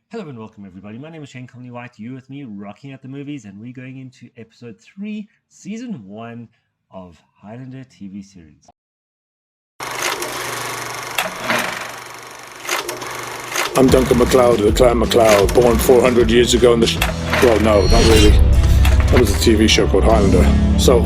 Hello and welcome everybody. My name is Comley-White. You with me, rocking at the movies, and we're going into episode 3, season 1 of Highlander TV series. I'm Duncan MacLeod of the clan MacLeod, born 400 years ago in the well, no, not really. That was a TV show called Highlander. So,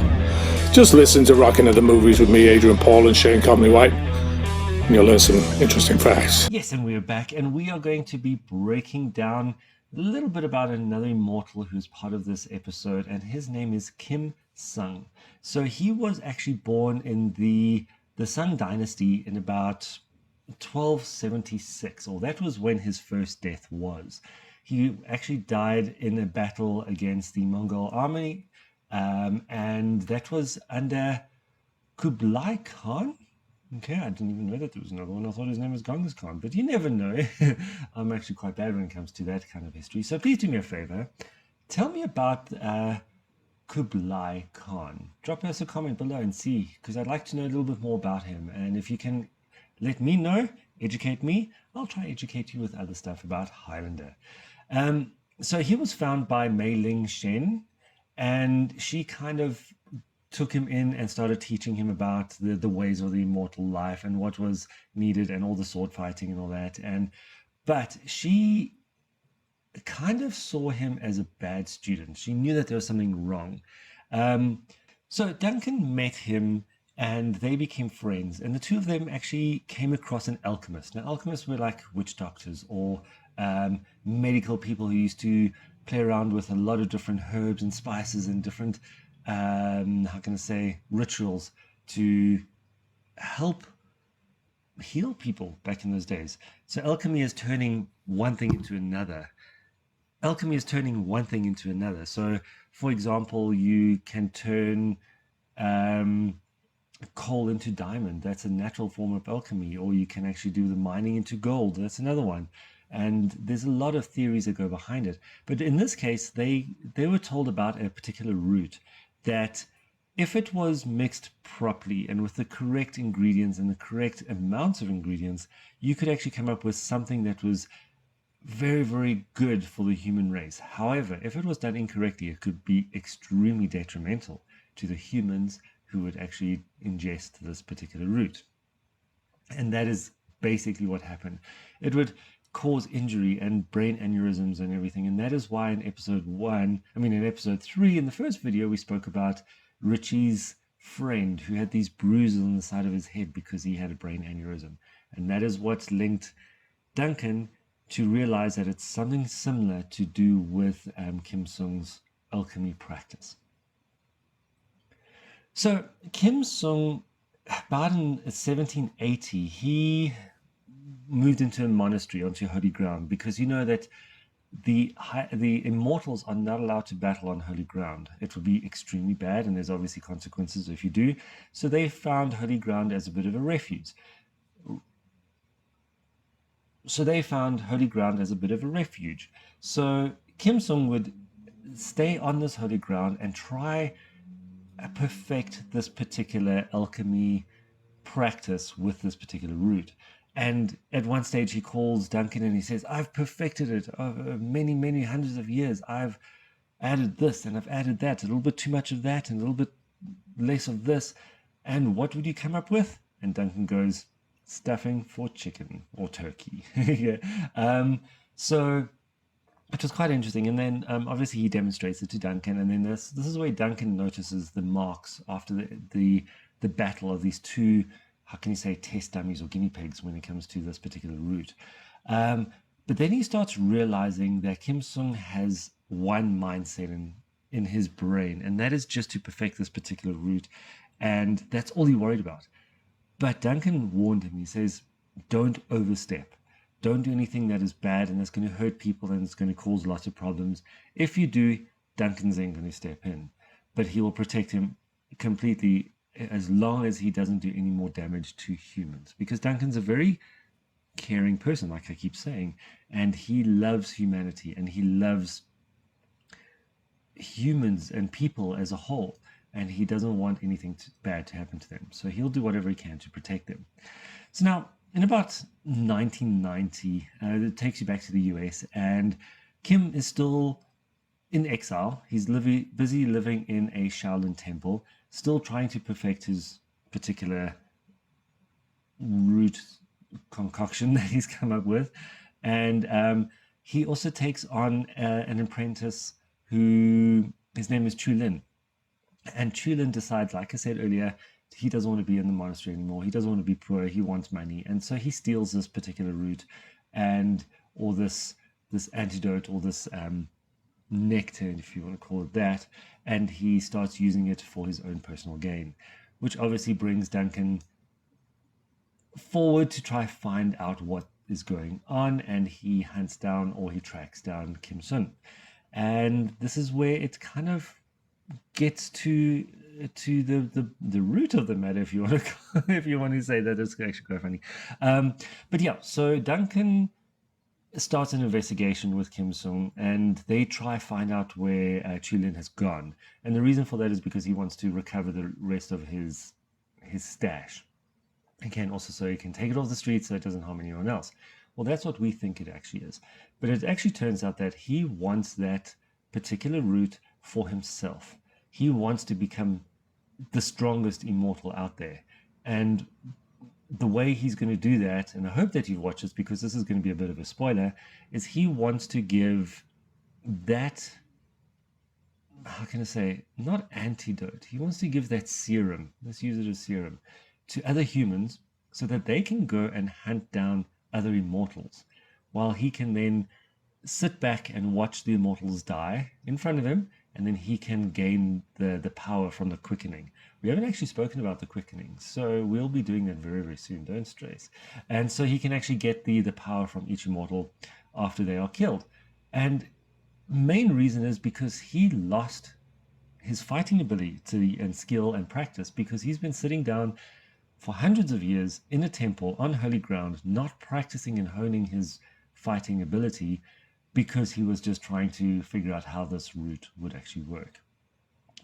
just listen to Rocking at the Movies with me, Adrian Paul and Shane Comley-White, and you'll learn some interesting facts. Yes, and we're back, and we are going to be breaking down a little bit about another immortal who's part of this episode, and his name is Kiem Sun. So he was actually born in the Sung dynasty in about 1276, or that was when his first death was. He actually died in a battle against the Mongol army, and that was under Kublai Khan. Okay, I didn't even know that there was another one. I thought his name was Genghis Khan, but you never know. I'm actually quite bad when it comes to that kind of history. So please do me a favor. Tell me about Kublai Khan. Drop us a comment below and see, because I'd like to know a little bit more about him. And if you can let me know, educate me, I'll try to educate you with other stuff about Highlander. So he was found by Mei Ling Shen, and she kind of took him in and started teaching him about the ways of the immortal life and what was needed and all the sword fighting and all that. But she kind of saw him as a bad student. She knew that there was something wrong. So Duncan met him and they became friends. And the two of them actually came across an alchemist. Now, alchemists were like witch doctors or medical people who used to play around with a lot of different herbs and spices and different how can I say, rituals to help heal people back in those days. So alchemy is turning one thing into another. So, for example, you can turn coal into diamond. That's a natural form of alchemy. Or you can actually do the mining into gold. That's another one. And there's a lot of theories that go behind it. But in this case, they were told about a particular root that if it was mixed properly and with the correct ingredients and the correct amounts of ingredients, you could actually come up with something that was very, very good for the human race. However, if it was done incorrectly, it could be extremely detrimental to the humans who would actually ingest this particular root. And that is basically what happened. It would cause injury and brain aneurysms and everything. And that is why in episode 3, in the first video, we spoke about Richie's friend who had these bruises on the side of his head because he had a brain aneurysm. And that is what linked Duncan to realize that it's something similar to do with Kiem Sun's alchemy practice. So Kiem Sun, about in 1780, he moved into a monastery, onto holy ground, because you know that the immortals are not allowed to battle on holy ground. It would be extremely bad, and there's obviously consequences if you do. So they found holy ground as a bit of a refuge. So Kiem Sun would stay on this holy ground and try perfect this particular alchemy practice with this particular root. And at one stage he calls Duncan and he says, I've perfected it over many, many hundreds of years. I've added this and I've added that, a little bit too much of that and a little bit less of this. And what would you come up with? And Duncan goes, stuffing for chicken or turkey. Yeah. So it was quite interesting. And then obviously he demonstrates it to Duncan. And then this is where Duncan notices the marks after the battle of these two, how can you say, test dummies or guinea pigs when it comes to this particular route. But then he starts realizing that Kiem Sun has one mindset in his brain, and that is just to perfect this particular route. And that's all he worried about. But Duncan warned him. He says, don't overstep. Don't do anything that is bad and that's going to hurt people and it's going to cause lots of problems. If you do, Duncan's then going to step in. But he will protect him completely as long as he doesn't do any more damage to humans, because Duncan's a very caring person, like I keep saying, and he loves humanity and he loves humans and people as a whole, and he doesn't want anything bad to happen to them, so he'll do whatever he can to protect them. So now in about 1990, it takes you back to the US, and Kim is still in exile. He's busy living in a Shaolin temple, still trying to perfect his particular root concoction that he's come up with. And he also takes on an apprentice who, his name is Chu Lin. And Chu Lin decides, like I said earlier, he doesn't want to be in the monastery anymore. He doesn't want to be poor. He wants money. And so he steals this particular root and or this antidote or this nectar, if you want to call it that, and he starts using it for his own personal gain, which obviously brings Duncan forward to try find out what is going on, and he hunts down or he tracks down Kiem Sun. And this is where it kind of gets to the root of the matter, if you want to if you want to say that. It's actually quite funny. But yeah, so Duncan starts an investigation with Kiem Sun, and they try find out where Chu Lin has gone. And the reason for that is because he wants to recover the rest of his stash. Again, also so he can take it off the street so it doesn't harm anyone else. Well, that's what we think it actually is. But it actually turns out that he wants that particular root for himself. He wants to become the strongest immortal out there. And the way he's going to do that, and I hope that you've watched this because this is going to be a bit of a spoiler, is he wants to give that, how can I say, not antidote. He wants to give that serum, let's use it as serum, to other humans so that they can go and hunt down other immortals, while he can then sit back and watch the immortals die in front of him, and then he can gain the power from the quickening. We haven't actually spoken about the quickening, so we'll be doing that very, very soon, don't stress. And so he can actually get the power from each immortal after they are killed. And main reason is because he lost his fighting ability and skill and practice, because he's been sitting down for hundreds of years in a temple on holy ground, not practicing and honing his fighting ability, because he was just trying to figure out how this route would actually work.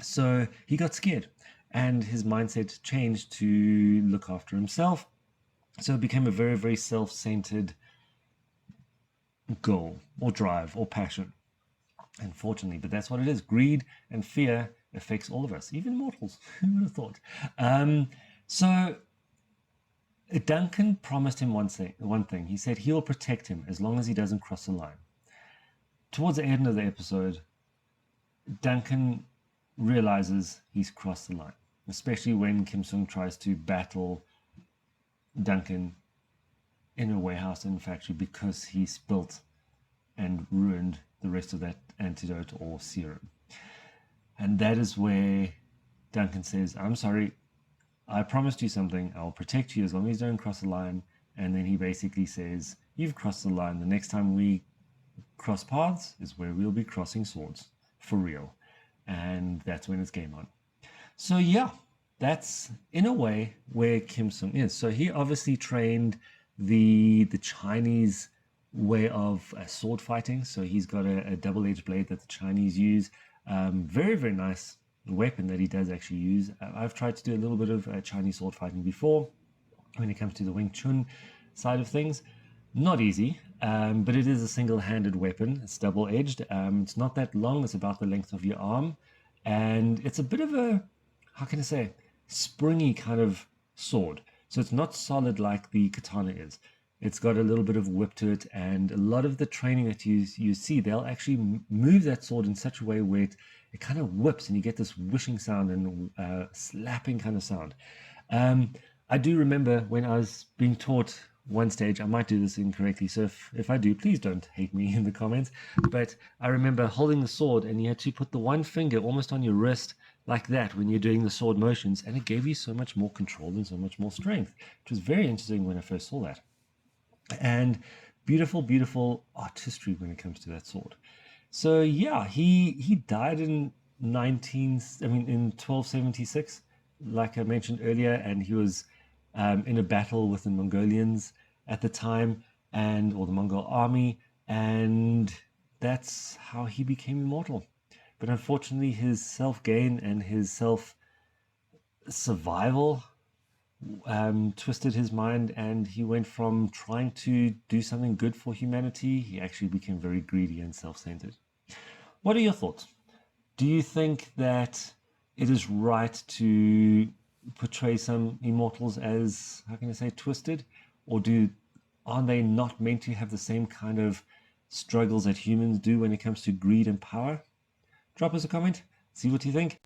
So he got scared, and his mindset changed to look after himself. So it became a very, very self-centered goal or drive or passion, unfortunately. But that's what it is. Greed and fear affects all of us, even mortals. Who would have thought? So Duncan promised him one thing. He said he will protect him as long as he doesn't cross the line. Towards the end of the episode, Duncan realizes he's crossed the line, especially when Kiem Sun tries to battle Duncan in a warehouse in a factory because he spilt and ruined the rest of that antidote or serum. And that is where Duncan says, I'm sorry, I promised you something. I'll protect you as long as you don't cross the line. And then he basically says, you've crossed the line. The next time we cross paths is where we'll be crossing swords for real. And that's when it's game on. So yeah, that's in a way where Kiem Sun is. So he obviously trained the Chinese way of sword fighting. So he's got a double-edged blade that the Chinese use. Very, very nice weapon that he does actually use. I've tried to do a little bit of Chinese sword fighting before when it comes to the Wing Chun side of things. Not easy, but it is a single-handed weapon. It's double-edged. It's not that long. It's about the length of your arm. And it's a bit of a, how can I say, springy kind of sword. So it's not solid like the katana is. It's got a little bit of whip to it, and a lot of the training that you see, they'll actually move that sword in such a way where it kind of whips, and you get this whooshing sound and slapping kind of sound. I do remember when I was being taught one stage, I might do this incorrectly, so if I do, please don't hate me in the comments, but I remember holding the sword, and you had to put the one finger almost on your wrist like that when you're doing the sword motions, and it gave you so much more control and so much more strength, which was very interesting when I first saw that. And beautiful, beautiful artistry when it comes to that sword. So yeah, he died in 1276, like I mentioned earlier, and he was in a battle with the Mongolians at the time, or the Mongol army, and that's how he became immortal. But unfortunately, his self-gain and his self-survival twisted his mind, and he went from trying to do something good for humanity, he actually became very greedy and self-centered. What are your thoughts? Do you think that it is right to portray some immortals as, how can I say, twisted? Or are they not meant to have the same kind of struggles that humans do when it comes to greed and power? Drop us a comment, see what you think.